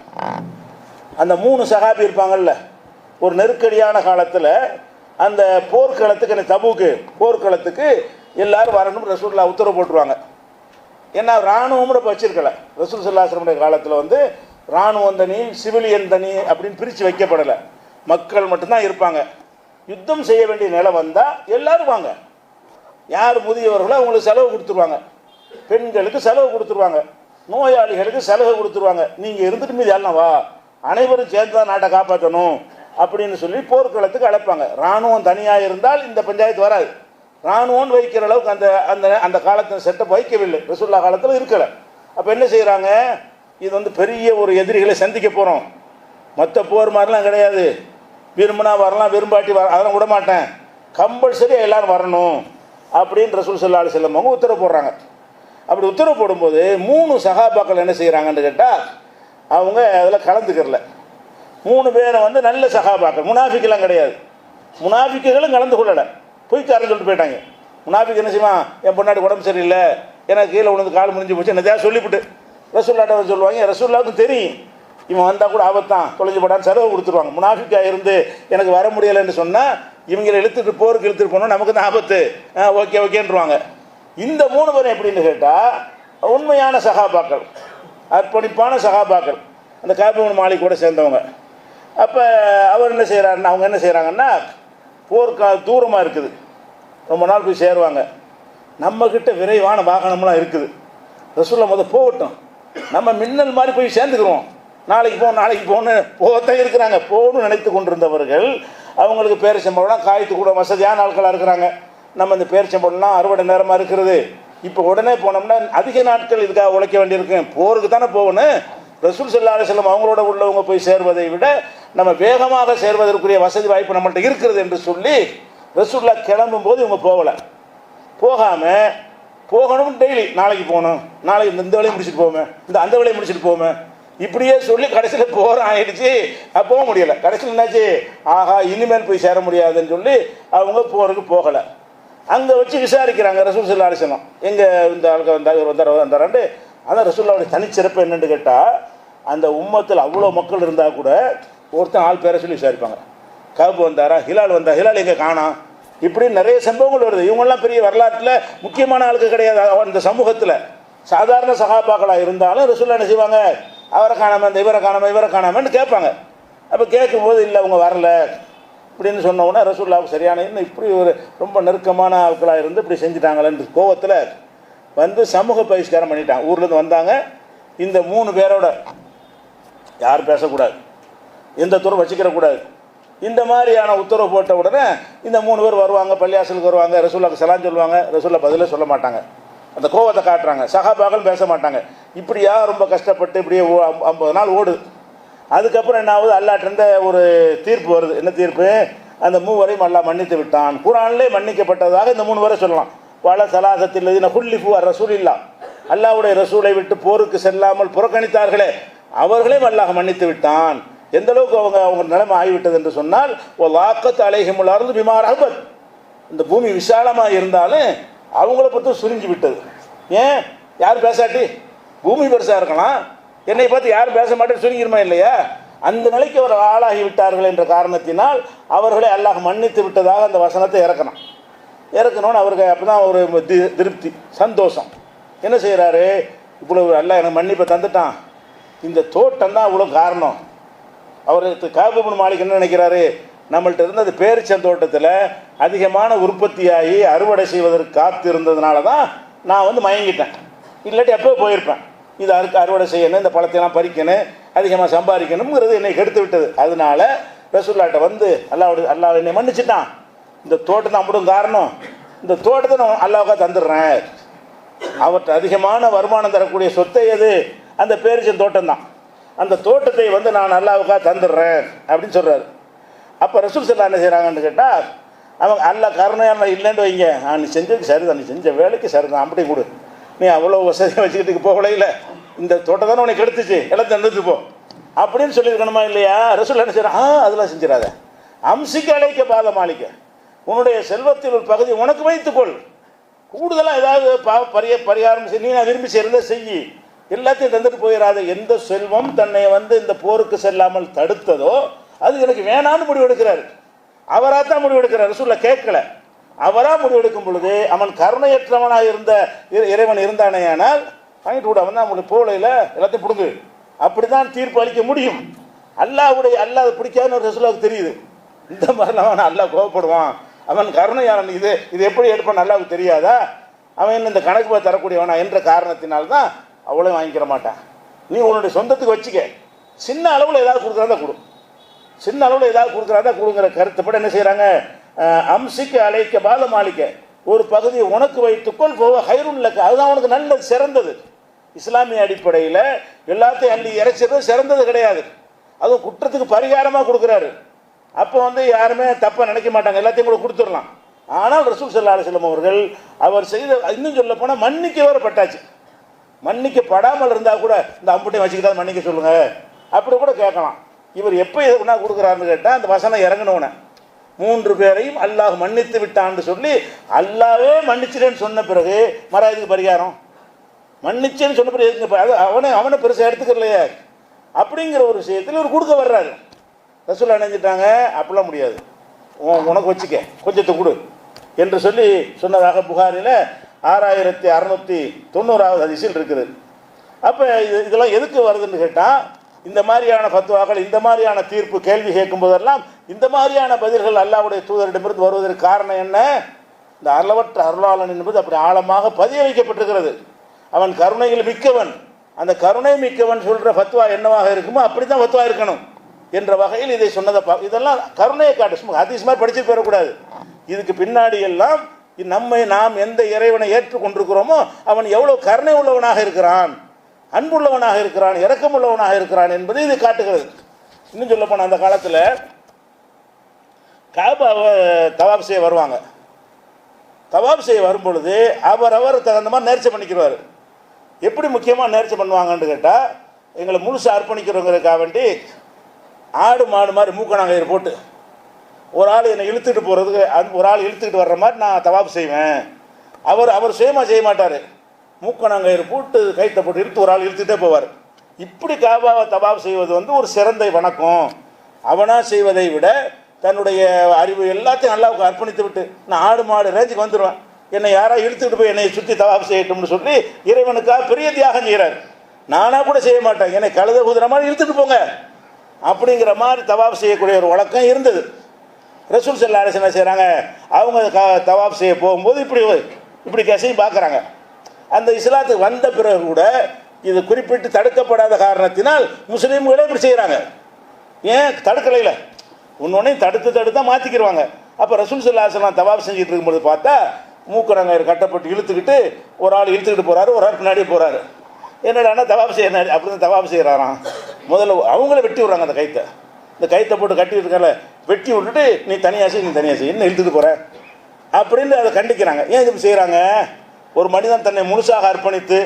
அந்த 3 சஹாபி இருப்பாங்கல்ல, ஒரு நெருக்கடியான காலத்தில் அந்த போர்க்களத்துக்கு, தபூக்கு போர்க்களத்துக்கு எல்லாரும் வரணும் ரசூலுல்லாஹ் உத்தரவு போட்டுருவாங்க. ஏன்னா இராணுவம் வச்சிருக்கல. ரசூல் ஸல்லல்லாஹு அலைஹி வஸல்லம் காலத்தில் வந்து இராணுவம் தனி, சிவிலியன் தனி அப்படின்னு பிரித்து வைக்கப்படலை. மக்கள் மட்டும்தான் இருப்பாங்க. யுத்தம் செய்ய வேண்டிய நிலை வந்தால் எல்லாரும் வாங்க. யார் முதியவர்களோ அவங்களுக்கு செலவு கொடுத்துருவாங்க, பெண்களுக்கு செலவு கொடுத்துருவாங்க, நோயாளிகளுக்கு செலவு கொடுத்துருவாங்க. நீங்கள் இருந்துட்டு மீது எல்லாம் வா, அனைவரும் சேர்ந்து தான் நாட்டை காப்பாற்றணும் அப்படின்னு சொல்லி போர்க்களத்துக்கு அழைப்பாங்க. இராணுவம் தனியாக இருந்தால் இந்த பஞ்சாயத்து வராது. இராணுவம் வைக்கிற அளவுக்கு அந்த அந்த அந்த காலத்தில் செட்டப் வைக்கவில்லை, ரசூலுல்லாஹ் காலத்தில் இருக்கலை. அப்போ என்ன செய்கிறாங்க? இது வந்து பெரிய ஒரு எதிரிகளை சந்திக்க போகிறோம், மற்ற போர் மாதிரிலாம் கிடையாது, விரும்பினா வரலாம், விரும்பாட்டி அதெல்லாம் விட மாட்டேன், கம்பல்சரி எல்லோரும் வரணும் அப்படின்னு ரசூல் ஸல்லல்லாஹு அலைஹி வஸல்லம் அவங்க உத்தரவு போடுறாங்க. அப்படி உத்தரவு போடும்போது 3 சஹாபாக்கள் என்ன செய்கிறாங்கன்னு கேட்டால் அவங்க அதில் கலந்துக்கிறல. 3 பேரை வந்து நல்ல சஹாபாக்கள், முனாஃபிக்கெல்லாம் கிடையாது, முனாஃபிக்குகளும் கலந்து கொள்ளலை, பொய்க்காரன்னு சொல்லிட்டு போயிட்டாங்க. முனாஃபிக் என்ன செய்வான்? என் பொண்ணாடி உடம்பு சரியில்லை, எனக்கு கீழே விழுந்து கால் முடிஞ்சு போச்சு என்னதையா சொல்லிவிட்டு ரசூலுல்லாஹ்ட்ட சொல்லுவாங்க. ரசூலுல்லாஹ்வுக்கு தெரியும் இவன் வந்தால் கூட ஆபத்தான், தொலைஞ்சு போடான்னு செலவு கொடுத்துருவாங்க. முனாஃபிக்காக இருந்து எனக்கு வர முடியலைன்னு சொன்னால் இவங்களை இழுத்துட்டு போருக்கு இழுத்துட்டு போனோம், நமக்கு தான் ஆபத்து, ஓகே ஓகேன்றுவாங்க. இந்த 3 பேரும் எப்படின்னு கேட்டால் உண்மையான சஹாபாக்கள், அர்ப்பணிப்பான சஹாபாக்கள், அந்த காப் இப்னு மாலிக் கூட சேர்ந்தவங்க. அப்போ அவர் என்ன செய்கிறாருன்னா, அவங்க என்ன செய்கிறாங்கன்னா, தூரமாக இருக்குது, ரொம்ப நாள் போய் சேருவாங்க. நம்மக்கிட்ட விரைவான வாகனம்லாம் இருக்குது, ரசூலுல்லாஹ் போகட்டும், நம்ம மின்னல் மாதிரி போய் சேர்ந்துக்கிறோம், நாளைக்கு போகணும் போகத்தான் இருக்கிறாங்க. போகணும்னு நினைத்து கொண்டிருந்தவர்கள் அவங்களுக்கு பேரிச்சம்பழம்லாம் காய்த்து கூட வசதியான ஆட்களாக இருக்கிறாங்க. நம்ம இந்த பேரிச்சம்பழம்லாம் அறுவடை நேரமாக இருக்கிறது, இப்போ உடனே போனோம்னா அதிக நாட்கள் இதுக்காக உழைக்க வேண்டியிருக்கு, போருக்கு தானே போகணும். ரசூல் ஸல்லல்லாஹு அலைஹி வஸல்லம் அவங்களோட உள்ளவங்க போய் சேர்வதை விட நம்ம வேகமாக சேர்வதற்குரிய வசதி வாய்ப்பு நம்மள்ட்ட இருக்கிறது என்று சொல்லி ரசூலுல்லாஹ் கிளம்பும் போது இவங்க போகலை. போகாமல் போகணும், டெய்லி நாளைக்கு போகணும், நாளைக்கு இந்த வேலையை முடிச்சுட்டு போவோமே, இந்த அந்த வேலையை முடிச்சுட்டு போவோமே, இப்படியே சொல்லி கடைசியில் போகிறோம் ஆயிடுச்சு. போக முடியலை. கடைசியில் என்னாச்சு? ஆஹா இனிமேல் போய் சேர முடியாதுன்னு சொல்லி அவங்க போருக்கு போகலை. அங்கே வச்சு விசாரிக்கிறாங்க ரசூல் ஸல்லல்லாஹு அலைஹி வஸல்லம், எங்கே இந்த ஆளுக்கு வந்தாராண்டு. அதான் ரசூலுல்லாஹ்வுடைய தனிச்சிறப்பு என்னென்னு கேட்டால், அந்த உம்மத்தில் அவ்வளோ மக்கள் இருந்தால் கூட ஒருத்தன் ஆள் பேரை சொல்லி விசாரிப்பாங்க. காபு வந்தாரா, ஹிலால் வந்தா, ஹிலால் எங்கே காணா, இப்படி நிறைய சம்பவங்கள் வருது. இவங்கெல்லாம் பெரிய வரலாற்றில் முக்கியமான ஆளுக்கு கிடையாது அந்த சமூகத்தில். சாதாரண சகாபாக்களாக இருந்தாலும் ரசூலுல்லாஹ் என்ன செய்வாங்க, அவரை காணாமல் இந்த இவரை காணாமன்னு கேட்பாங்க. அப்போ கேட்கும்போது இல்லை அவங்க வரல இப்படின்னு சொன்ன உடனே ரசூலுல்லாஹ்வுக்கு சரியான இன்னும் இப்படி ஒரு ரொம்ப நெருக்கமான ஆட்களாக இருந்து இப்படி செஞ்சுட்டாங்களேன்னு கோவத்தில் வந்து சமூக பகிஷ்காரம் பண்ணிட்டாங்க. ஊர்லேருந்து வந்தாங்க, இந்த 3 பேரோட யார் பேசக்கூடாது, எந்த துறை வச்சுக்கிறக்கூடாது, இந்த மாதிரியான உத்தரவு போட்ட உடனே இந்த 3 பேர் வருவாங்க, பள்ளியாசலுக்கு வருவாங்க, ரசூலுல்லாஹ்க்கு சலாம் சொல்லுவாங்க. ரசூலுல்லாஹ் பதிலே சொல்ல மாட்டாங்க, அந்த கோவத்தை காட்டுறாங்க. சஹாபாக்கள் பேச மாட்டாங்க. இப்படியா ரொம்ப கஷ்டப்பட்டு இப்படியே 50 நாள் ஓடுது. அதுக்கப்புறம் என்ன ஆகுது, அல்லாஹ்ட்ட ஒரு தீர்ப்பு வருது. என்ன தீர்ப்பு? அந்த 3 வரையும் அல்லாஹ் மன்னித்து விட்டான். குர்ஆனிலே மன்னிக்கப்பட்டதாக இந்த 3 பேரை சொல்லலாம். பல சலாசத்தில் ஹுல்லிஃபு ரசூலில்லாஹ், அல்லாஹ்வுடைய ரசூலை விட்டு போருக்கு செல்லாமல் புறக்கணித்தார்களே அவர்களையும் அல்லாஹ் மன்னித்து விட்டான். எந்த அளவுக்கு அவங்க நிலைமை ஆகிவிட்டது என்று சொன்னால், வாக்கத் அலைஹிமுல் அர்து பிமா ரஹபத், இந்த பூமி விசாலமாக இருந்தாலும் அவங்கள பற்றி சுருங்கி விட்டது. ஏன்? யார் பேசாட்டி பூமி பெருசாக இருக்கலாம், என்னை பார்த்து யாரும் பேச மாட்டேன்னு சுருங்கிருமா இல்லையா? அந்த நிலைக்கு அவர் ஆளாகி விட்டார்கள் என்ற காரணத்தினால் அவர்களை அல்லாஹ் மன்னித்து விட்டதாக அந்த வசனத்தை இறக்கணும்னு அவருக்கு அப்போ தான் ஒரு திருப்தி, சந்தோஷம். என்ன செய்கிறாரு, இவ்வளோ அல்லாஹ் எனக்கு மன்னிப்பை தந்துட்டான், இந்த தோட்டம் தான் இவ்வளோ காரணம். அவர் காபு இப்னு மாலிக் என்ன நினைக்கிறாரு, நம்மள்ட்ட இருந்த அந்த பேரிச்சந்தோட்டத்தில் அதிகமான உற்பத்தியாகி அறுவடை செய்வதற்கு காத்து இருந்ததுனால தான் நான் வந்து மயங்கிட்டேன், இல்லாட்டி எப்போ போயிருப்பேன். இது அறுவடை செய்யணும், இந்த பழத்தையெல்லாம் பறிக்கணும், அதிகமாக சம்பாதிக்கணுங்கிறது என்னை கெடுத்து விட்டது. அதனால ரசூலுல்லாஹ்ட்ட வந்து அல்லாஹ் என்னை மன்னிச்சிட்டான், இந்த தோட்டத்தை அம்படும் காரணம், இந்த தோட்டத்தை நான் அல்லாஹ்வுக்காக தந்துடுறேன். அவர்கிட்ட அதிகமான வருமானம் தரக்கூடிய சொத்தை எது? அந்த பேரிச்சந்தோட்டம் தான். அந்த தோட்டத்தை வந்து நான் அல்லாஹ்வுக்காக தந்துடுறேன் அப்படின்னு சொல்கிறாரு. அப்போ ரசூல் ஸல்லல்லாஹு என்ன செய்கிறாங்கன்னு கேட்டால், அவங்க அல்லாஹ் கருணையான இல்லைன்னு வைங்க, நீ செஞ்சதுக்கு சரிதான், நீ செஞ்ச வேலைக்கு சரிதான், அப்படி கொடு, நீ அவ்வளோ வசதியாக வச்சுக்கிட்டு போகல, இல்லை இந்த தோட்டம் தானே உனக்கு எடுத்துச்சு, எல்லாத்தையும் எடுத்து போ அப்படின்னு சொல்லியிருக்கணுமா இல்லையா? ரசூல் என்ன செய்கிறான், அதெல்லாம் செஞ்சிடாத, அம்சிக்க அழைக்க பாத மாளிக்க, உன்னுடைய செல்வத்தில் ஒரு பகுதி உனக்கு வைத்துக்கொள், கூடுதலாக ஏதாவது பரிகாரம் நீ நான் விரும்பி செய்கிறத செய், எல்லாத்தையும் தந்துட்டு போயிடாத. எந்த செல்வம் தன்னை வந்து இந்த போருக்கு செல்லாமல் தடுத்ததோ அது எனக்கு வேணான்னு முடிவெடுக்கிறார். அவராக தான் முடிவெடுக்கிறார், ரசூலுல்லாஹ் கேட்கல. அவராக முடிவெடுக்கும் பொழுது அவன் கருணையற்றவனாக இருந்த இறைவன் இருந்தானேயானால் வாங்கிட்டு விட, அவன் தான் அவனுடைய போலையில் எல்லாத்தையும் பிடுங்கு, அப்படி தான் தீர்ப்பு அளிக்க முடியும். அல்லாஹ் பிடிக்காதுன்னு ஒரு ரசூலுல்லாஹ்வுக்கு தெரியுது. இந்த மாதிரிலாம் அவன் அல்லாஹ் கோவப்படுவான், அவன் கருணையாளன், இது எப்படி எடுப்பான்னு அல்லாஹ்வுக்கு தெரியாதா? அவன் இந்த கணக்கு தரக்கூடியவனா என்ற காரணத்தினால்தான் அவ்வளோ வாங்கிக்கிற மாட்டான். நீ உன்னுடைய சொந்தத்துக்கு வச்சுக்க, சின்ன அளவில் ஏதாவது கொடுக்குறாதான் கொடு, சின்ன அளவில் ஏதாவது கொடுக்குறாதா கொடுங்கிற கருத்துப்பட என்ன செய்கிறாங்க, அம்சிக்க அழைக்க பாத மாளிக்க, ஒரு பகுதியை உனக்கு வைத்துக்கொள் போக ஹைருன்லக்கு, அதுதான் உனக்கு நல்லது, சிறந்தது. இஸ்லாமிய அடிப்படையில் எல்லாத்தையும் அள்ளி இறைச்சிறது சிறந்தது கிடையாது, அதுவும் குற்றத்துக்கு பரிகாரமாக கொடுக்குறாரு. அப்போ வந்து யாருமே தப்பாக நினைக்க மாட்டாங்க, எல்லாத்தையும் கூட கொடுத்துடலாம். ஆனால் ரசூல் ஸல்லல்லாஹு அலைஹி வஸல்லம் அவர்கள் அவர் செய்த, இன்னும் சொல்ல போனால் மன்னிக்க வரப்பட்டாச்சு, மன்னிக்கப்படாமல் இருந்தால் கூட இந்த அம்புட்டையும் வச்சுக்கிட்டா மன்னிக்க சொல்லுங்க அப்படி கூட கேட்கலாம். இவர் எப்போ எதுனா கொடுக்குறாருன்னு கேட்டால் அந்த வசனம் இறங்கினோன்னே 3 பேரையும் அல்லாஹ் மன்னித்து விட்டான்னு சொல்லி அல்லாவே மன்னிச்சிட்டேன்னு சொன்ன பிறகு மறாதுக்கு பரிகாரம், மன்னிச்சேன்னு சொன்ன பிறகு அது அவனை பெருசாக எடுத்துக்கலையே அப்படிங்கிற ஒரு விஷயத்தில் இவர் கொடுக்க வர்றாரு. ரசூலுல்லாஹ் நினைஞ்சிட்டாங்க, அப்படிலாம் முடியாது, உனக்கு வச்சுக்க கொஞ்சத்தை கொடு என்று சொல்லி சொன்னதாக புகாரில் 6690வது ஹதீஸில் இருக்குது. அப்போ இதெல்லாம் எதுக்கு வருதுன்னு கேட்டால், இந்த மாதிரியான ஃபத்வாக்கள், இந்த மாதிரியான தீர்ப்பு கேள்வி கேட்கும் போதெல்லாம் இந்த மாதிரியான பதில்கள் அல்லாஹ்வுடைய தூதரிடமிருந்து வருவதற்கு காரணம் என்ன? இந்த அளவற்ற அருளாளன் என்பது அப்படி ஆழமாக பதிய வைக்கப்பட்டிருக்கிறது. அவன் கருணையில் மிக்கவன், அந்த கருணை மிக்கவன் சொல்கிற ஃபத்வா என்னவாக இருக்குமோ அப்படி தான் ஃபத்வா இருக்கணும் என்ற வகையில் இதை சொன்னதை இதெல்லாம் கருணையை காட்டு, சும்மா ஹதீஸ் மாதிரி படிச்சுட்டு போயிடக்கூடாது. இதுக்கு பின்னாடி எல்லாம் நாம் எந்த இறைவனை ஏற்றுக்கொண்டிருக்கிறோமோ அவன் எவ்வளோ கருணை உள்ளவனாக இருக்கிறான், அன்புள்ளவனாக இருக்கிறான், இரக்கமுள்ளவனாக இருக்கிறான் என்பதை இது காட்டுகிறது. இன்னும் சொல்ல போனால் அந்த காலத்தில் காபாவை தவாப் செய்ய வருவாங்க. தவாப் செய்ய வரும்பொழுது அவர் தகுந்த மாதிரி நேர்ச்சை பண்ணிக்கிறார். எப்படி முக்கியமாக நேர்ச்சை பண்ணுவாங்கன்னு கேட்டால், எங்களை முழுசாக அர்ப்பணிக்கிறவங்களுக்காக வேண்டி ஆடு மாடு மாதிரி மூக்கணாங்கயிறு போட்டு ஒரு ஆள் என்னை இழுத்துக்கிட்டு போகிறதுக்கு, ஒரு ஆள் இழுத்துக்கிட்டு வர்ற மாதிரி நான் தவாப் செய்வேன். அவர் சுயமாக செய்ய மாட்டார், மூக்கணாங்கயிறு போட்டு கைத்தை போட்டு இழுத்து ஒரு ஆள் இழுத்துக்கிட்டே போவார். இப்படி காபாவை தவாப் செய்வது வந்து ஒரு சிறந்த வணக்கம். அவனாக செய்வதை விட தன்னுடைய அறிவு எல்லாத்தையும் அல்லாஹ்வுக்கு அர்ப்பணித்து விட்டு நான் ஆடு மாடு ரேஞ்சுக்கு வந்துடுவேன், என்னை யாரா இழுத்துக்கிட்டு போய் என்னை சுற்றி தவாப் செய்யட்டும்னு சொல்லி இறைவனுக்காக பெரிய தியாகம் செய்கிறார். நானாக கூட செய்ய மாட்டேன், என்னை கழுத குதிரை மாதிரி இழுத்துட்டு போங்க அப்படிங்கிற மாதிரி தவாப் செய்யக்கூடிய ஒரு வழக்கம் இருந்தது. ரசூல் ஸல்லல்லாஹு அலைஹி வஸல்லம் என்ன செய்கிறாங்க, அவங்க தவாப் செய்ய போகும்போது இப்படி கசையும் பார்க்குறாங்க. அந்த இஸ்லாத்துக்கு வந்த பிறகு கூட இது குறிப்பிட்டு தடுக்கப்படாத காரணத்தினால் முஸ்லீம்களே இப்படி செய்கிறாங்க. ஏன் தடுக்கலையில் ஒன்னொன்னையும் தடுத்து மாற்றிக்கிடுவாங்க. அப்போ ரசூல் ஸல்லல்லாஹு அலைஹி வஸல்லம் தவாப் செஞ்சுட்டு இருக்கும்போது பார்த்தா மூக்கரங்க கட்டப்பட்டு இழுத்துக்கிட்டு ஒரு ஆள் இழுத்துக்கிட்டு போகிறாரு, ஒரு ஆள் பின்னாடியே போகிறாரு. என்னடானா தவாப் செய்ய அப்படி தான் தவாப் செய்கிறாராம். முதல்ல அவங்கள வெட்டி விட்றாங்க, அந்த கைத்தை, இந்த கைத்தை போட்டு கட்டி இருக்கல வெட்டி விட்டுட்டு நீ தனியாக செய் என்ன இழுத்துட்டு போகிற அப்படின்னு அதை கண்டிக்கிறாங்க. ஏன் இது செய்கிறாங்க? ஒரு மனிதன் தன்னை முழுசாக அர்ப்பணித்து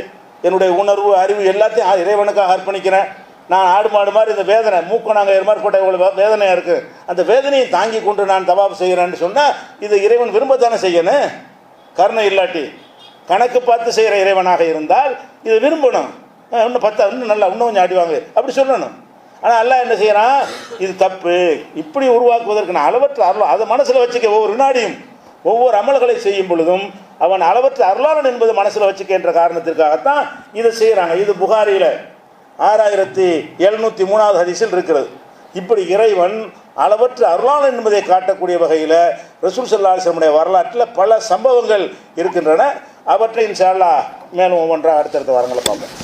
என்னுடைய உணர்வு அறிவு எல்லாத்தையும் இறைவனுக்காக அர்ப்பணிக்கிறேன், நான் ஆடு மாடு மாதிரி இந்த வேதனை மூக்கம் நாங்கள் மாதிரி போட்ட இவ்வளோ வேதனையாக இருக்குது, அந்த வேதனையை தாங்கி கொண்டு நான் தவாப் செய்கிறேன்னு சொன்னால் இது இறைவன் விரும்பத்தானே செய்யணும். கருணை இல்லாட்டி கணக்கு பார்த்து செய்கிற இறைவனாக இருந்தால் இதை விரும்பணும். இன்னும் இன்னும் நல்லா இன்னும் கொஞ்சம் ஆடிவாங்க அப்படி சொல்லணும். ஆனால் அல்லாஹ் என்ன செய்கிறான், இது தப்பு, இப்படி உருவாக்குவதற்கு நான் அளவற்ற அருள் அதை மனசில் வச்சுக்க. ஒவ்வொரு வினாடியும் ஒவ்வொரு அமல்களை செய்யும் பொழுதும் அவன் அளவற்ற அருளாளன் என்பது மனசில் வச்சுக்கின்ற காரணத்திற்காகத்தான் இதை செய்கிறாங்க. இது புகாரியில் 6703 ஹதீஸில் இருக்கிறது. இப்படி இறைவன் அளவற்ற அருளாளன் என்பதை காட்டக்கூடிய வகையில் ரசூல் ஸல்லல்லாஹு அலைஹி வஸல்லம் வரலாற்றில் பல சம்பவங்கள் இருக்கின்றன. அவற்றை இன்ஷா அல்லாஹ் மேலும் ஒவ்வொன்றாக அடுத்தடுத்த வாரங்களை பார்ப்போம்.